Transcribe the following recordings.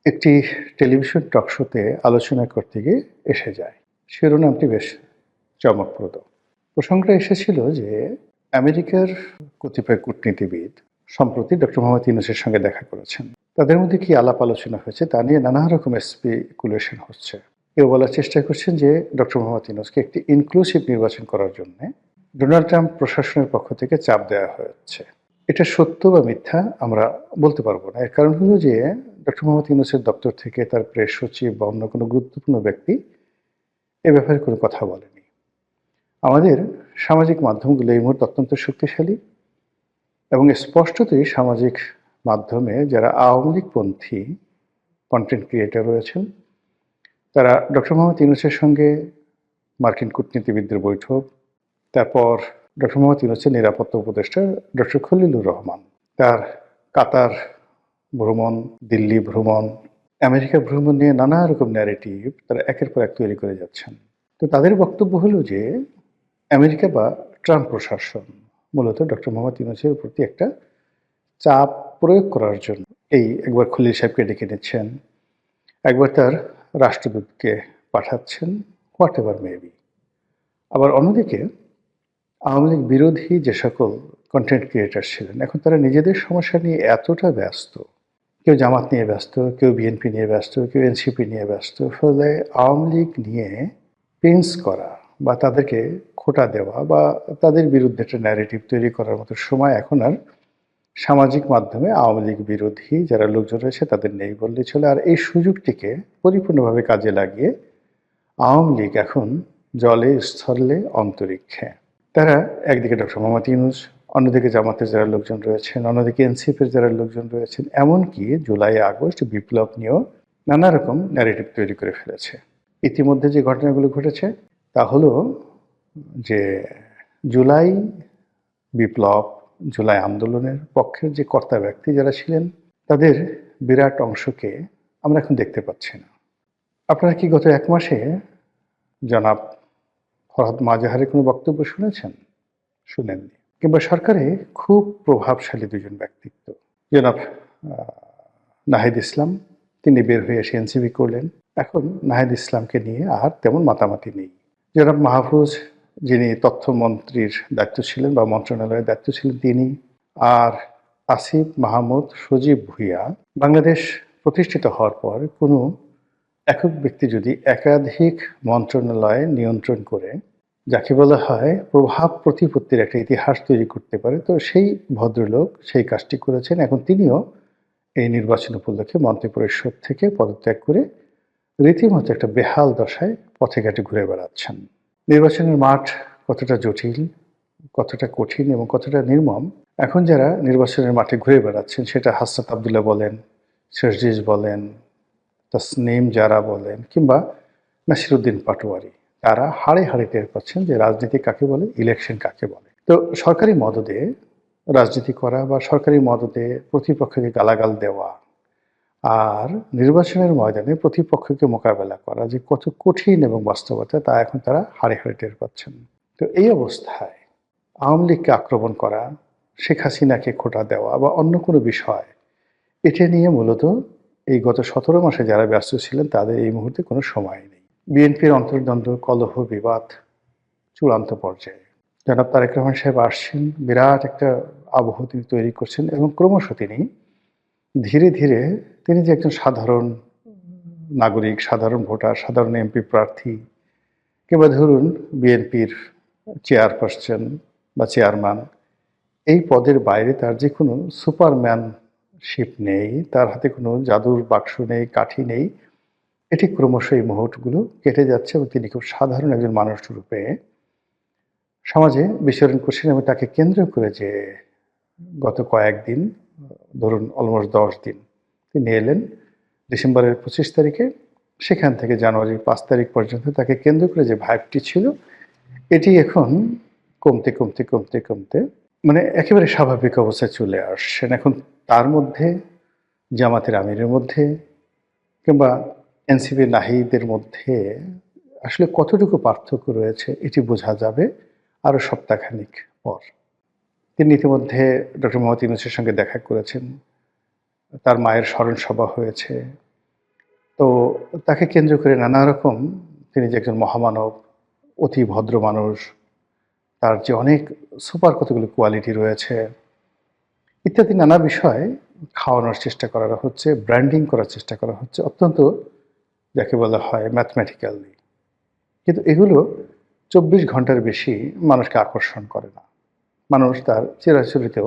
একটি টেলিভিশন টক শোতে আলোচনা করতে গিয়ে এসে যায়। শিরোনামটি বেশ চমকপ্রদ। প্রসঙ্গটা এসেছিল যে আমেরিকার কতিপয় কূটনীতিবিদ সম্প্রতি ডক্টর মোহাম্মদ ইউনূসের সঙ্গে দেখা করেছেন। তাদের মধ্যে কি আলাপ আলোচনা হয়েছে তা নিয়ে নানা রকমের স্পেকুলেশন হচ্ছে। কেউ বলার চেষ্টা করছেন যে ডক্টর মোহাম্মদ ইউনূসকে একটি ইনক্লুসিভ নির্বাচন করার জন্য ডোনাল্ড ট্রাম্প প্রশাসনের পক্ষ থেকে চাপ দেওয়া হচ্ছে। এটা সত্য বা মিথ্যা আমরা বলতে পারবো না। এর কারণ হলো যে ডক্টর মোহাম্মদ ইউনূসের দপ্তর থেকে তার প্রেস সচিব বা অন্য কোনো গুরুত্বপূর্ণ ব্যক্তি এ ব্যাপারে কোনো কথা বলেনি। আমাদের সামাজিক মাধ্যমগুলো এই মুহূর্তে অত্যন্ত শক্তিশালী এবং স্পষ্টতই সামাজিক মাধ্যমে যারা আওয়ামী লীগপন্থী কন্টেন্ট ক্রিয়েটর রয়েছেন তারা ডক্টর মোহাম্মদ ইউনূসের সঙ্গে মার্কিন কূটনীতিবিদদের বৈঠক, তারপর ডক্টর মোহাম্মদ ইউনূসের নিরাপত্তা উপদেষ্টা ডক্টর খলিলুর রহমান তার কাতার ভ্রমণ, দিল্লি ভ্রমণ, আমেরিকা ভ্রমণ নিয়ে নানা রকম ন্যারেটিভ তারা একের পর এক তৈরি করে যাচ্ছেন। তো তাদের বক্তব্য হলো যে আমেরিকা বা ট্রাম্প প্রশাসন মূলত ডক্টর মোহাম্মদ ইউনূসের প্রতি একটা চাপ প্রয়োগ করার জন্য এই একবার খলিল সাহেবকে ডেকে নিচ্ছেন, একবার তার রাষ্ট্রদূতকে পাঠাচ্ছেন, হোয়াট এভার মেবি। আবার অন্যদিকে আওয়ামী লীগ বিরোধী যে সকল কন্টেন্ট ক্রিয়েটার ছিলেন এখন তারা নিজেদের সমস্যা নিয়ে এতটা ব্যস্ত, কেউ জামাত নিয়ে ব্যস্ত, কেউ বিএনপি নিয়ে ব্যস্ত, কেউ এনসিপি নিয়ে ব্যস্ত, ফলে আওয়ামী লীগ নিয়ে পেন্স করা বা তাদেরকে খোঁটা দেওয়া বা তাদের বিরুদ্ধে একটা ন্যারেটিভ তৈরি করার মতো সময় এখন আর সামাজিক মাধ্যমে আওয়ামী লীগ বিরোধী যারা লোকজন রয়েছে তাদের নেই বললেই চলে। আর এই সুযোগটিকে পরিপূর্ণভাবে কাজে লাগিয়ে আওয়ামী লীগ এখন জলে, স্থলে, অন্তরিক্ষে। তারা একদিকে ডক্টর মোহাম্মদ ইউনূস, অন্যদিকে জামাতের যারা লোকজন রয়েছেন, অন্যদিকে এনসিপির যারা লোকজন রয়েছেন, এমনকি জুলাই আগস্ট বিপ্লব নিয়েও নানা রকম ন্যারেটিভ তৈরি করে ফেলেছে। ইতিমধ্যে যে ঘটনাগুলো ঘটেছে তা হলো যে জুলাই বিপ্লব, জুলাই আন্দোলনের পক্ষের যে কর্তা ব্যক্তি যারা ছিলেন তাদের বিরাট অংশকে আমরা এখন দেখতে পাচ্ছি না। আপনারা কি গত ১ মাসে জনাব ফরহাদ মাজাহারের কোনো বক্তব্য শুনেছেন? শুনেননি। কিংবা সরকারে খুব প্রভাবশালী দুজন ব্যক্তিত্ব, জনাব নাহিদ ইসলাম, তিনি বের হয়ে এসে এনসিপি করলেন। এখন নাহিদ ইসলামকে নিয়ে আর তেমন মাতামাতি নেই। জনাব মাহফুজ, যিনি তথ্যমন্ত্রীর দায়িত্ব ছিলেন বা মন্ত্রণালয়ের দায়িত্ব ছিলেন তিনি, আর আসিফ মাহমুদ সজীব ভুঁইয়া, বাংলাদেশ প্রতিষ্ঠিত হওয়ার পর কোনো একক ব্যক্তি যদি একাধিক মন্ত্রণালয় নিয়ন্ত্রণ করে যাকে বলা হয় প্রভাব প্রতিপত্তির একটা ইতিহাস তৈরি করতে পারে, তো সেই ভদ্রলোক সেই কাজটি করেছেন। এখন তিনিও এই নির্বাচন উপলক্ষে মন্ত্রিপরিষদ থেকে পদত্যাগ করে রীতিমতো একটা বেহাল দশায় পথে ঘাটে ঘুরে বেড়াচ্ছেন। নির্বাচনের মাঠ কতটা জটিল, কতটা কঠিন এবং কতটা নির্মম এখন যারা নির্বাচনের মাঠে ঘুরে বেড়াচ্ছেন, সেটা হাসনাত আবদুল্লাহ বলেন, শরজিজ বলেন, তাসনিম জারা বলেন কিংবা নাসিরুদ্দিন পাটোয়ারি, তারা হাড়ে হাড়ে টের পাচ্ছেন যে রাজনীতি কাকে বলে, ইলেকশন কাকে বলে। তো সরকারি মদদে রাজনীতি করা বা সরকারি মদদে প্রতিপক্ষকে গালাগাল দেওয়া আর নির্বাচনের ময়দানে প্রতিপক্ষকে মোকাবেলা করা যে কত কঠিন এবং বাস্তবতা তা এখন তারা হাড়ে হাড়ে টের পাচ্ছেন। তো এই অবস্থায় আওয়ামী লীগকে আক্রমণ করা, শেখ হাসিনাকে খোঁটা দেওয়া বা অন্য কোনো বিষয়, এটা নিয়ে মূলত এই গত ১৭ মাসে যারা ব্যস্ত ছিলেন তাদের এই মুহূর্তে কোনো সময় নেই। বিএনপির অন্তর্দ্বন্দ্ব, কলহ, বিবাদ চূড়ান্ত পর্যায়ে। জনাব তারেক রহমান সাহেব আসছেন, বিরাট একটা আবহ তিনি তৈরি করছেন এবং ক্রমশ তিনি ধীরে ধীরে তিনি যে একজন সাধারণ নাগরিক, সাধারণ ভোটার, সাধারণ এমপি প্রার্থী কিংবা ধরুন বিএনপির চেয়ারপারসন বা চেয়ারম্যান, এই পদের বাইরে তার যে কোনো সুপারম্যানশিপ নেই, তার হাতে কোনো জাদুর বাক্স নেই, কাঠি নেই, এটি ক্রমশ এই মুহূর্তগুলো কেটে যাচ্ছে এবং তিনি খুব সাধারণ একজন মানুষ রূপে সমাজে বিচরণ করছেন এবং তাকে কেন্দ্র করে যে গত কয়েকদিন, ধরুন অলমোস্ট 10 দিন, তিনি এলেন ডিসেম্বরের 25 তারিখে, সেখান থেকে জানুয়ারির 5 তারিখ পর্যন্ত তাকে কেন্দ্র করে যে ভাইবটি ছিল এটি এখন কমতে কমতে কমতে কমতে মানে একেবারে স্বাভাবিক অবস্থায় চলে আসছেন। এখন তার মধ্যে জামাতের আমিরের মধ্যে কিংবা এনসিপি নাহিদের মধ্যে আসলে কতটুকু পার্থক্য রয়েছে এটি বোঝা যাবে আরও সপ্তাহখানিক পর। তিনি ইতিমধ্যে ডক্টর মোহাম্মদ ইউনূসের সঙ্গে দেখা করেছেন, তার মায়ের স্মরণ সভা হয়েছে, তো তাকে কেন্দ্র করে নানা রকম তিনি যে একজন মহামানব, অতি ভদ্র মানুষ, তার যে অনেক সুপার কতগুলো কোয়ালিটি রয়েছে ইত্যাদি নানা বিষয় খাওয়ানোর চেষ্টা করা হচ্ছে, ব্র্যান্ডিং করার চেষ্টা করা হচ্ছে অত্যন্ত যাকে বলা হয় ম্যাথমেটিক্যালি। কিন্তু এগুলো ২৪ ঘন্টার বেশি মানুষকে আকর্ষণ করে না। মানুষ তার চিরাচরিত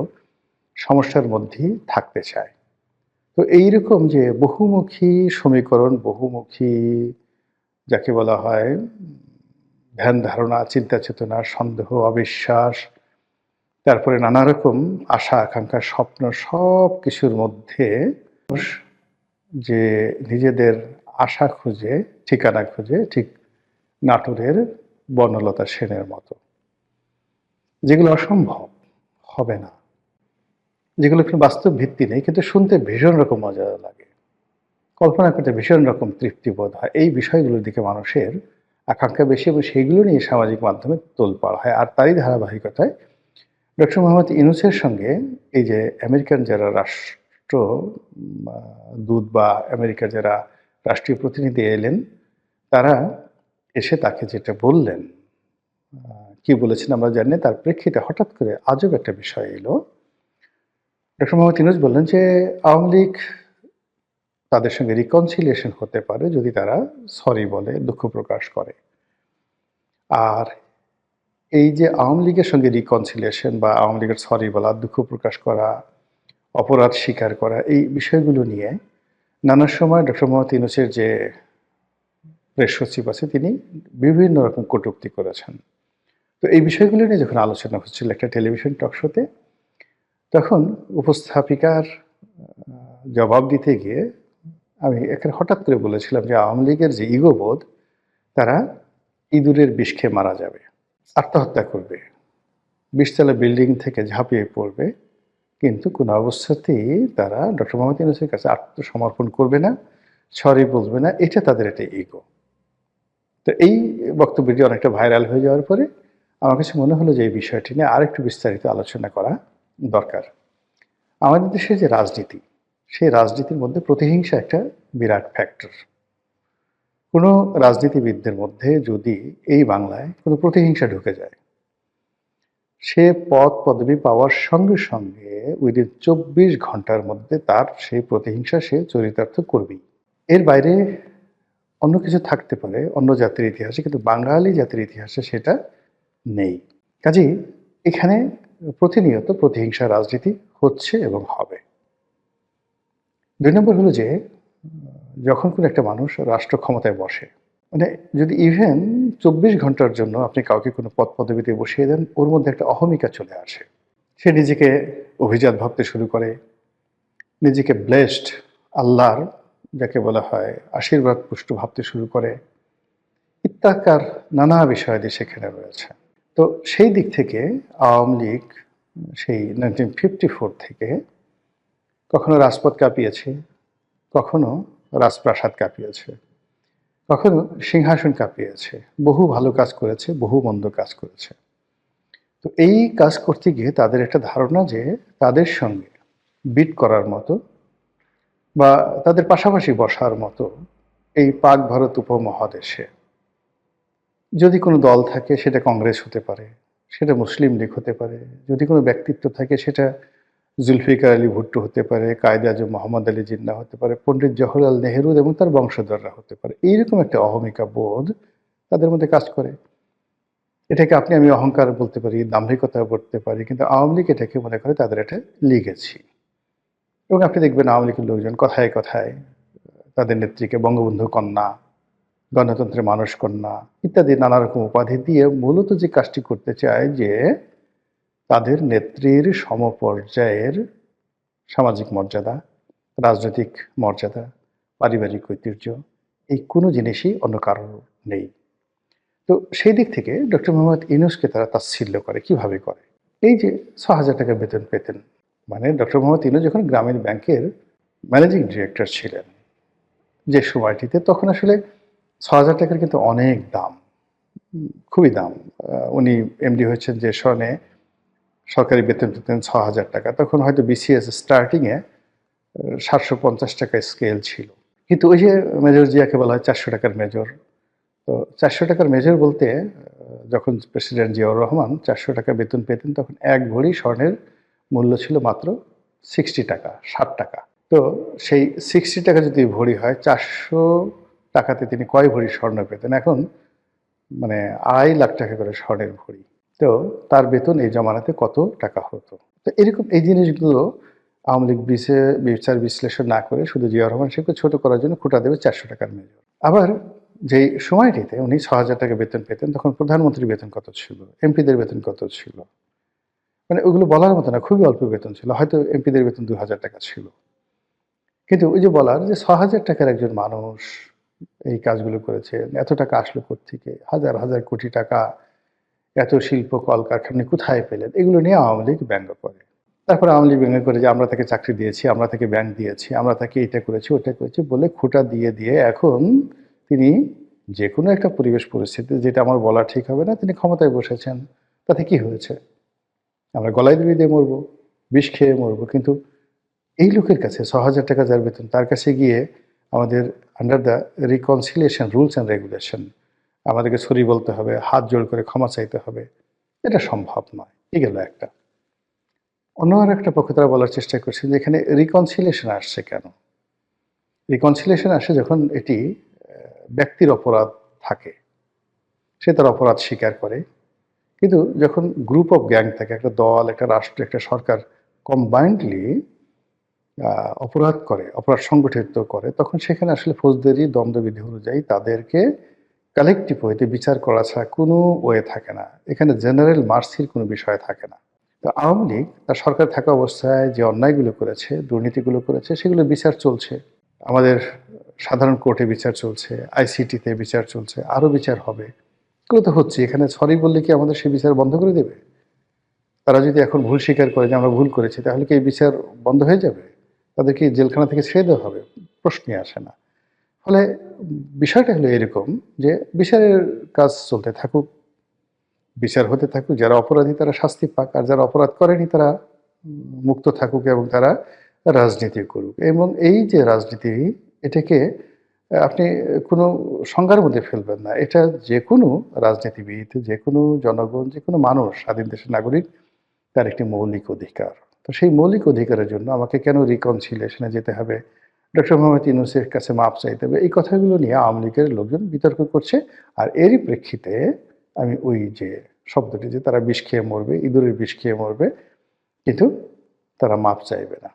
সমস্যার মধ্যেই থাকতে চায়। তো এইরকম যে বহুমুখী সমীকরণ, বহুমুখী যাকে বলা হয় ধ্যান ধারণা, চিন্তা চেতনা, সন্দেহ, অবিশ্বাস, তারপরে নানা রকম আশা আকাঙ্ক্ষা, স্বপ্ন সবকিছুর মধ্যে মানুষ যে নিজেদের আশা খুঁজে, ঠিকানা খুঁজে ঠিক নাটোরের বনলতা সেনের মতো। যেগুলো অসম্ভব, হবে না। যেগুলো কোনো বাস্তব ভিত্তি নেই কিন্তু শুনতে ভীষণ রকম মজা লাগে। কল্পনা করতে ভীষণ রকম তৃপ্তিবোধ হয়। এই বিষয়গুলোর দিকে মানুষের আকাঙ্ক্ষা বেশি এবং সেইগুলো নিয়ে সামাজিক মাধ্যমে তোলপাড় হয়। আর তারই ধারাবাহিকতায় ডক্টর মোহাম্মদ ইউনূসের সঙ্গে এই যে আমেরিকান যারা রাষ্ট্র দূত বা আমেরিকার যারা রাষ্ট্রীয় প্রতিনিধি এলেন, তারা এসে তাকে যেটা বললেন, কি বলেছেন আমরা জানি না। তার প্রেক্ষিতে হঠাৎ করে আজব একটা বিষয় এলো। ডক্টর মোহাম্মদ ইউনূস বললেন যে, আওয়ামী লীগ তাদের সঙ্গে রিকনসিলিয়েশন হতে পারে যদি তারা সরি বলে, দুঃখ প্রকাশ করে। আর এই যে আওয়ামী লীগের সঙ্গে রিকনসিলিয়েশন বা আওয়ামী লীগের সরি বলা, দুঃখ প্রকাশ করা, অপরাধ স্বীকার করা, এই বিষয়গুলো নিয়ে নানা সময় ডক্টর মোহাম্মদ ইউনূসের যে প্রেস সচিব আছে তিনি বিভিন্ন রকম কটূক্তি করেছেন। তো এই বিষয়গুলো নিয়ে যখন আলোচনা হচ্ছিল একটা টেলিভিশন টক শোতে, তখন উপস্থাপিকার জবাব দিতে গিয়ে আমি এখানে হঠাৎ করে বলেছিলাম যে আওয়ামী লীগের যে ইগোবোধ, তারা ইঁদুরের বিষ খেয়ে মারা যাবে, আত্মহত্যা করবে, ২০ তলা বিল্ডিং থেকে ঝাঁপিয়ে পড়বে, কিন্তু কোনো অবস্থাতেই তারা ডক্টর মোহাম্মদ ইউনূসের কাছে আত্মসমর্পণ করবে না, সরি বলবে না। এটা তাদের একটা ইগো। তো এই বক্তব্যটি অনেকটা ভাইরাল হয়ে যাওয়ার পরে আমার কাছে মনে হলো যে এই বিষয়টি নিয়ে আরেকটু বিস্তারিত আলোচনা করা দরকার। আমাদের দেশের যে রাজনীতি, সেই রাজনীতির মধ্যে প্রতিহিংসা একটা বিরাট ফ্যাক্টর। কোনো রাজনীতিবিদদের মধ্যে যদি এই বাংলায় কোনো প্রতিহিংসা ঢুকে যায়, সে পদ পদবি পাওয়ার সঙ্গে সঙ্গে উইদিন ২৪ ঘন্টার মধ্যে তার সেই প্রতিহিংসা সে চরিতার্থ করবেই। এর বাইরে অন্য কিছু থাকতে পারে অন্য জাতির ইতিহাসে, কিন্তু বাঙালি জাতির ইতিহাসে সেটা নেই। কাজেই এখানে প্রতিনিয়ত প্রতিহিংসা রাজনীতি হচ্ছে এবং হবে। ২ নম্বর হলো যে যখন কোনো একটা মানুষ রাষ্ট্র ক্ষমতায় বসে, মানে যদি ইভেন ২৪ ঘন্টার জন্য আপনি কাউকে কোনো পদ পদবিতে বসিয়ে দেন, ওর মধ্যে একটা অহমিকা চলে আসে। সে নিজেকে অভিজাত ভাবতে শুরু করে, নিজেকে ব্লেসড, আল্লাহর যাকে বলা হয় আশীর্বাদ পুষ্ট ভাবতে শুরু করে। ইত্যাকার নানা বিষয়াদি সেখানে রয়েছে। তো সেই দিক থেকে আওয়ামী লীগ সেই 1954 থেকে কখনো রাজপথ কাঁপিয়েছে, কখনো রাজপ্রাসাদ কাঁপিয়েছে, কখনো সিংহাসন কাঁপিয়েছে। বহু ভালো কাজ করেছে, বহু মন্দ কাজ করেছে। তো এই কাজ করতে গিয়ে তাদের একটা ধারণা যে তাদের সঙ্গে বিট করার মতো বা তাদের পাশাপাশি বসার মতো এই পাক ভারত উপমহাদেশে যদি কোনো দল থাকে, সেটা কংগ্রেস হতে পারে, সেটা মুসলিম লীগ হতে পারে। যদি কোনো ব্যক্তিত্ব থাকে, সেটা জুলফিকার আলী ভুট্টো হতে পারে, কায়েদে আজম মোহাম্মদ আলী জিন্নাহ হতে পারে, পণ্ডিত জওহরলাল নেহরু এবং তার বংশধররা হতে পারে। এইরকম একটা অহমিকা বোধ তাদের মধ্যে কাজ করে। এটাকে আমি অহংকার বলতে পারি, দাম্ভিকতা বলতে পারি, কিন্তু আওয়ামী লীগ এটাকে মনে করে তাদের একটা লিগেছি। এবং আপনি দেখবেন আওয়ামী লীগের লোকজন কথায় কথায় তাদের নেত্রীকে বঙ্গবন্ধু কন্যা, গণতন্ত্রের মানুষ কন্যা ইত্যাদি নানা রকম উপাধি দিয়ে মূলত যে কাজটি করতে চায় যে তাদের নেত্রীর সমপর্যায়ের সামাজিক মর্যাদা, রাজনৈতিক মর্যাদা, পারিবারিক ঐতিহ্য এই কোনো জিনিসই অন্য কারোর নেই। তো সেই দিক থেকে ডক্টর মোহাম্মদ ইউনূসকে তারা তাচ্ছিল্য করে। কিভাবে করে? এই যে ৬,০০০ টাকা বেতন পেতেন, মানে ডক্টর মোহাম্মদ ইউনূস যখন গ্রামীণ ব্যাংকের ম্যানেজিং ডিরেক্টর ছিলেন যে সময়টিতে, তখন আসলে ৬,০০০ টাকার কিন্তু অনেক দাম, খুবই দাম। উনি এমডি হয়েছেন যে সনে সরকারি বেতন পেতেন ৬,০০০ টাকা। তখন হয়তো বিসিএস স্টার্টিংয়ে ৭৫০ টাকা স্কেল ছিল। কিন্তু ওই যে মেজর জিয়াকে বলা হয় ৪০০ টাকার মেজর। তো ৪০০ টাকার মেজর বলতে যখন প্রেসিডেন্ট জিয়াউর রহমান ৪০০ টাকা বেতন পেতেন তখন ১ ভরি স্বর্ণের মূল্য ছিল মাত্র ৬০ টাকা, ৬০ টাকা। তো সেই ৬০ টাকা যদি ভরি হয় ৪০০ টাকাতে তিনি কয় ভরি স্বর্ণ পেতেন? এখন মানে ২.৫ লাখ টাকা করে স্বর্ণের ভরি। তো তার বেতন এই জমানাতে কত টাকা হতো? তো এরকম এই জিনিসগুলো আওয়ামী লীগ বিচার বিশ্লেষণ না করে শুধু জিয়াউর রহমান সাহেবকে ছোট করার জন্য খোঁটা দেবে ৪০০ টাকার মেজর। আবার যেই সময়টিতে উনি ৬,০০০ টাকা বেতন পেতেন তখন প্রধানমন্ত্রীর বেতন কত ছিল? এমপিদের বেতন কত ছিল? মানে ওগুলো বলার মতো না, খুবই অল্প বেতন ছিল। হয়তো এমপিদের বেতন ২,০০০ টাকা ছিল। কিন্তু ওই যে বলার যে ৬,০০০ টাকার একজন মানুষ এই কাজগুলো করেছেন, এত টাকা আসলো কোত্থেকে? হাজার, হাজার কোটি টাকা এত শিল্প কলকারখানা কোথায় পেলেন? এগুলো নিয়ে আওয়ামী লীগ ব্যঙ্গ করে। তারপরে আওয়ামী লীগ ব্যঙ্গ করে যে আমরা তাকে চাকরি দিয়েছি, আমরা তাকে ব্যাংক দিয়েছি, আমরা তাকে এটা করেছি, ওটা করেছি বলে খোঁটা দিয়ে এখন তিনি যেকোনো একটা পরিবেশ পরিস্থিতি, যেটা আমার বলা ঠিক হবে না, তিনি ক্ষমতায় বসেছেন। তাতে কি হয়েছে? আমরা গলায় দড়ি দিয়ে মরবো, বিষ খেয়ে মরবো। কিন্তু এই লোকের কাছে ৬,০০০ টাকা যার বেতন, তার কাছে গিয়ে আমাদের under the reconciliation rules and regulation আমাদেরকে সরি বলতে হবে, হাত জোড় করে ক্ষমা চাইতে হবে। এটা সম্ভব নয়। এই গেল একটা। অন্য আরেকটা পক্ষে তারা বলার চেষ্টা করছেন যে এখানে রিকনসিলিয়েশন আসছে কেন? রিকনসিলিয়েশন আসে যখন এটি ব্যক্তির অপরাধ থাকে। সে তার অপরাধ স্বীকার করে। কিন্তু যখন গ্রুপ অফ গ্যাং থাকে, একটা দল, একটা রাষ্ট্র, একটা সরকার কম্বাইন্ডলি অপরাধ করে, অপরাধ সংগঠিত করে, তখন সেখানে আসলে ফৌজদারি দণ্ডবিধি অনুযায়ী তাদেরকে কালেকটিভ ওয়েতে বিচার করা ছাড়া কোনো ওয়ে থাকে না। এখানে জেনারেল মার্সির কোনো বিষয় থাকে না। তো আওয়ামী লীগ তার সরকার থাকা অবস্থায় যে অন্যায়গুলো করেছে, দুর্নীতিগুলো করেছে, সেগুলো বিচার চলছে। আমাদের সাধারণ কোর্টে বিচার চলছে, আইসিটিতে বিচার চলছে, আরও বিচার হবে। এগুলো তো হচ্ছে। এখানে সরি বললে কি আমাদের সেই বিচার বন্ধ করে দেবে? তারা যদি এখন ভুল স্বীকার করে যে আমরা ভুল করেছি, তাহলে কি এই বিচার বন্ধ হয়ে যাবে? তাদেরকে জেলখানা থেকে ছেড়ে দেওয়া হবে? প্রশ্নই আসে না। ফলে বিষয়টা হলো এরকম যে বিচারের কাজ চলতে থাকুক, বিচার হতে থাকুক, যারা অপরাধী তারা শাস্তি পাক, আর যারা অপরাধ করেনি তারা মুক্ত থাকুক এবং তারা রাজনীতি করুক। এবং এই যে রাজনীতি, এটাকে আপনি কোনো সংজ্ঞার মধ্যে ফেলবেন না। এটা যেকোনো রাজনীতিবিদ, যেকোনো জনগণ, যেকোনো মানুষ, স্বাধীন দেশের নাগরিক, তার একটি মৌলিক অধিকার। তো সেই মৌলিক অধিকারের জন্য আমাকে কেন রিকনসিলিয়েশনে যেতে হবে? ডক্টর মোহাম্মদ ইউনূসের কাছে মাপ চাইতে হবে? এই কথাগুলো নিয়ে আওয়ামী লীগের লোকজন বিতর্ক করছে। আর এরই প্রেক্ষিতে আমি ওই যে শব্দটি, যে তারা বিষ খেয়ে মরবে, ইঁদুরের বিষ খেয়ে মরবে, কিন্তু তারা মাপ চাইবে না।